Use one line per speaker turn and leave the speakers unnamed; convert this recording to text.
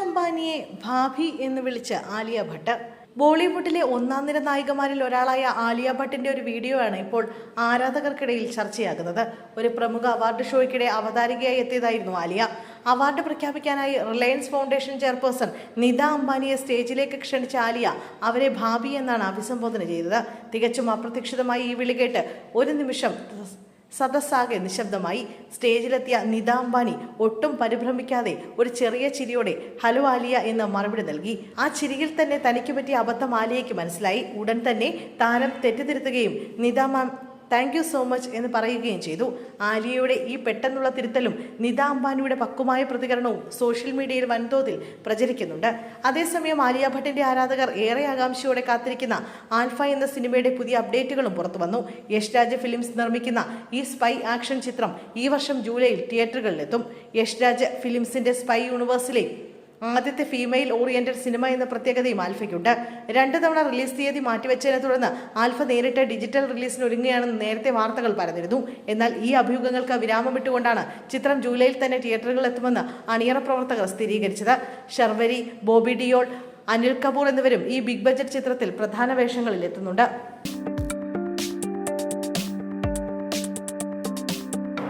അംബാനിയെ ഭാഭി എന്ന് വിളിച്ച് ആലിയ ഭട്ട്. ബോളിവുഡിലെ ഒന്നാം നിര നായികമാരിൽ ഒരാളായ ആലിയ ഭട്ടിന്റെ ഒരു വീഡിയോ ആണ് ഇപ്പോൾ ആരാധകർക്കിടയിൽ ചർച്ചയാകുന്നത്. ഒരു പ്രമുഖ അവാർഡ് ഷോയ്ക്കിടെ അവതാരികയായി എത്തിയതായിരുന്നു ആലിയ. അവാർഡ് പ്രഖ്യാപിക്കാനായി റിലയൻസ് ഫൗണ്ടേഷൻ ചെയർപേഴ്സൺ നിത അംബാനിയെ സ്റ്റേജിലേക്ക് ക്ഷണിച്ച ആലിയ അവരെ ഭാഭി എന്നാണ് അഭിസംബോധന ചെയ്തത്. തികച്ചും അപ്രതീക്ഷിതമായി ഈ വിളി കേട്ട് ഒരു നിമിഷം സദസ്സാകെ നിശബ്ദമായി. സ്റ്റേജിലെത്തിയ നിത അംബാനി ഒട്ടും പരിഭ്രമിക്കാതെ ഒരു ചെറിയ ചിരിയോടെ ഹലോ ആലിയ എന്ന് മറുപടി നൽകി. ആ ചിരിയിൽ തന്നെ തനിക്ക് പറ്റിയ അബദ്ധം ആലിയയ്ക്ക് മനസ്സിലായി. ഉടൻ തന്നെ താരം തെറ്റിദ്ധരുത്തുകയും Nita ma'am thank you so much എന്ന് പറയുകയും ചെയ്തു. ആലിയയുടെ ഈ പെട്ടെന്നുള്ള തിരുത്തലും നിത അംബാനിയുടെ പക്വമായ പ്രതികരണവും സോഷ്യൽ മീഡിയയിൽ വൻതോതിൽ പ്രചരിക്കുന്നുണ്ട്. അതേസമയം ആലിയ ഭട്ടിന്റെ ആരാധകർ ഏറെ ആകാംക്ഷയോടെ കാത്തിരിക്കുന്ന ആൽഫ എന്ന സിനിമയുടെ പുതിയ അപ്ഡേറ്റുകളും പുറത്തു വന്നു. യഷ് രാജ് ഫിലിംസ് നിർമ്മിക്കുന്ന ഈ സ്പൈ ആക്ഷൻ ചിത്രം ഈ വർഷം ജൂലൈയിൽ തിയേറ്ററുകളിലെത്തും. യഷ് രാജ് ഫിലിംസിന്റെ സ്പൈ യൂണിവേഴ്സിലെ ആദ്യത്തെ ഫീമെയിൽ ഓറിയന്റഡ് സിനിമ എന്ന പ്രത്യേകതയും ആൽഫയ്ക്കുണ്ട്. 2 തവണ റിലീസ് തീയതി മാറ്റിവെച്ചതിനെ തുടർന്ന് ആൽഫ നേരിട്ട് ഡിജിറ്റൽ റിലീസിന് ഒരുങ്ങുകയാണെന്ന് നേരത്തെ വാർത്തകൾ പരന്നിരുന്നു. എന്നാൽ ഈ അഭ്യൂഹങ്ങൾക്ക് വിരാമം വിട്ടുകൊണ്ടാണ് ചിത്രം ജൂലൈയിൽ തന്നെ തിയേറ്ററുകളിൽ എത്തുമെന്ന് അണിയറ പ്രവർത്തകർ സ്ഥിരീകരിച്ചത്. ശർവരി, ബോബി ഡിയോൾ, അനിൽ കപൂർ എന്നിവരും ഈ ബിഗ് ബജറ്റ് ചിത്രത്തിൽ പ്രധാന വേഷങ്ങളിൽ എത്തുന്നുണ്ട്.